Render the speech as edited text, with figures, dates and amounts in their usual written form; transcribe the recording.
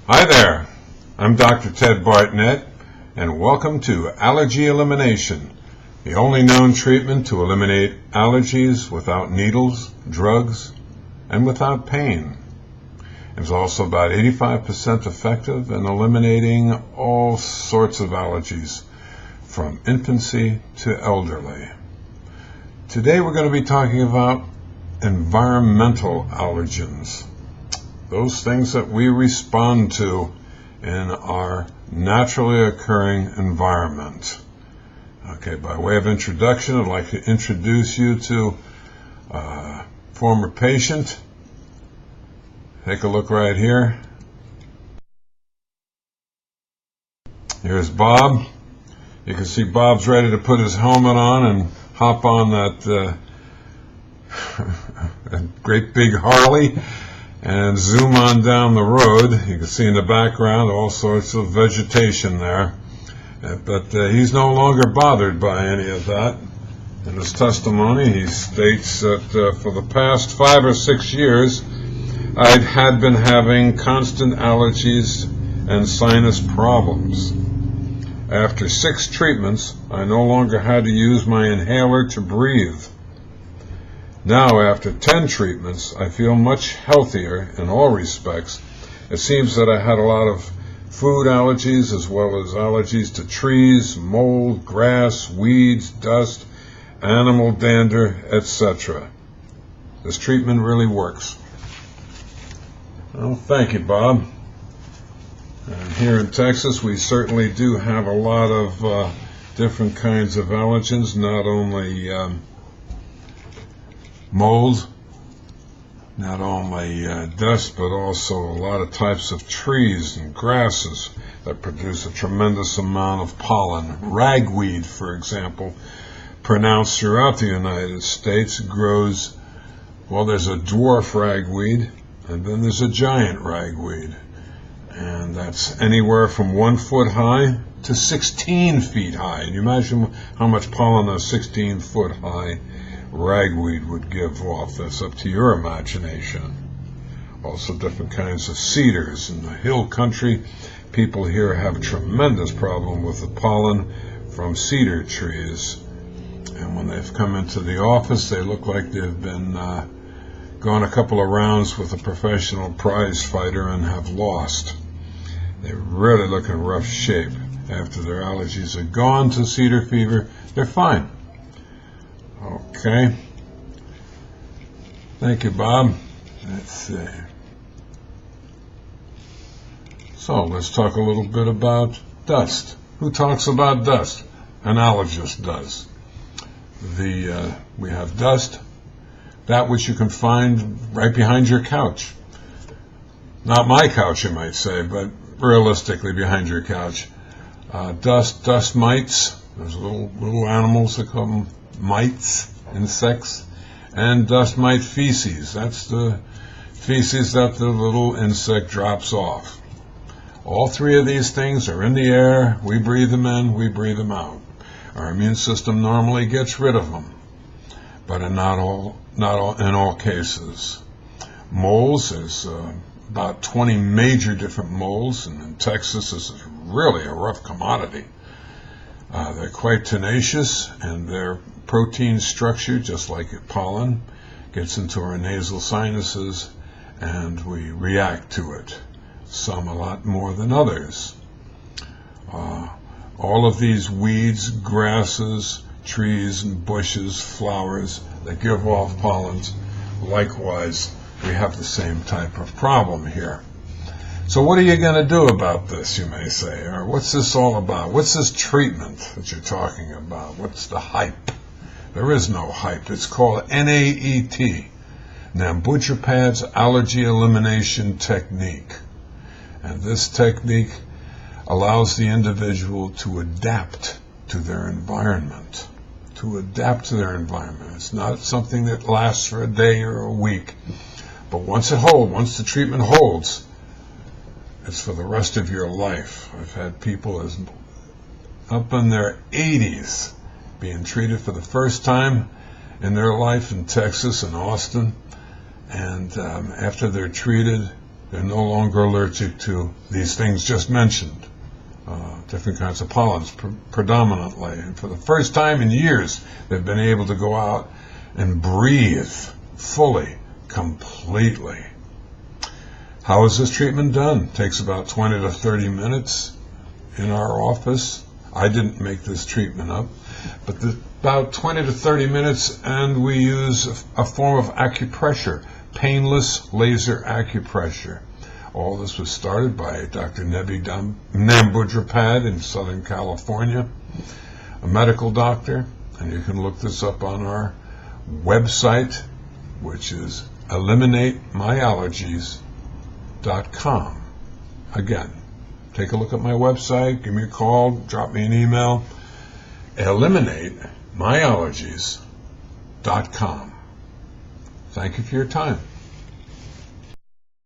Hi there, I'm Dr. Ted Bartnett, and welcome to Allergy Elimination, the only known treatment to eliminate allergies without needles, drugs, and without pain. It's also about 85% effective in eliminating all sorts of allergies, from infancy to elderly. Today we're going to be talking about environmental allergens. Those things that we respond to in our naturally occurring environment. Okay, by way of introduction, I'd like to introduce you to a former patient. Take a look right here. Here's Bob. You can see Bob's ready to put his helmet on and hop on that great big Harley and zoom on down the road. You can see in the background all sorts of vegetation there. But he's no longer bothered by any of that. In his testimony, he states that for the past 5 or 6 years, I had been having constant allergies and sinus problems. After 6 treatments, I no longer had to use my inhaler to breathe. Now, after 10 treatments, I feel much healthier in all respects. It seems that I had a lot of food allergies as well as allergies to trees, mold, grass, weeds, dust, animal dander, etc. This treatment really works. Well, thank you, Bob. And here in Texas, we certainly do have a lot of different kinds of allergens, not only mold, not only dust, but also a lot of types of trees and grasses that produce a tremendous amount of pollen. Ragweed, for example, pronounced throughout the United States, grows, well, there's a dwarf ragweed, and then there's a giant ragweed. And that's anywhere from 1 foot high to 16 feet high. And you imagine how much pollen a 16-foot high ragweed would give off. That's up to your imagination. Also different kinds of cedars. In the hill country, people here have a tremendous problem with the pollen from cedar trees. And when they've come into the office, they look like they've been gone a couple of rounds with a professional prize fighter and have lost. They really look in rough shape. After their allergies are gone to cedar fever, they're fine. Okay. Thank you, Bob. Let's see. So let's talk a little bit about dust. Who talks about dust? An allergist does. We have dust, that which you can find right behind your couch. Not my couch, you might say, but realistically behind your couch. Dust mites. There's little animals that call them mites, insects, and dust mite feces. That's the feces that the little insect drops off. All 3 of these things are in the air. We breathe them in, we breathe them out. Our immune system normally gets rid of them, but in not all cases. Molds, there's about 20 major different molds, and in Texas this is really a rough commodity. They're quite tenacious, and their protein structure, just like pollen, gets into our nasal sinuses, and we react to it, some a lot more than others. All of these weeds, grasses, trees, and bushes, flowers that give off pollens, likewise, we have the same type of problem here. So what are you going to do about this, you may say? Or what's this all about? What's this treatment that you're talking about? What's the hype? There is no hype. It's called NAET, Nambujapad's Allergy Elimination Technique. And this technique allows the individual to adapt to their environment. It's not something that lasts for a day or a week. But once the treatment holds, it's for the rest of your life. I've had people up in their 80s being treated for the first time in their life in Texas and Austin. And after they're treated, They're no longer allergic to these things just mentioned, different kinds of pollens predominantly. And for the first time in years, they've been able to go out and breathe fully, completely. How is this treatment done? It takes about 20 to 30 minutes in our office. I didn't make this treatment up, but about 20 to 30 minutes, and we use a form of acupressure, painless laser acupressure. All this was started by Dr. Nebi Nambudrapad in Southern California, a medical doctor, and you can look this up on our website, which is eliminatemyallergies.com. Again, take a look at my website, give me a call, drop me an email, eliminatemyallergies.com. Thank you for your time.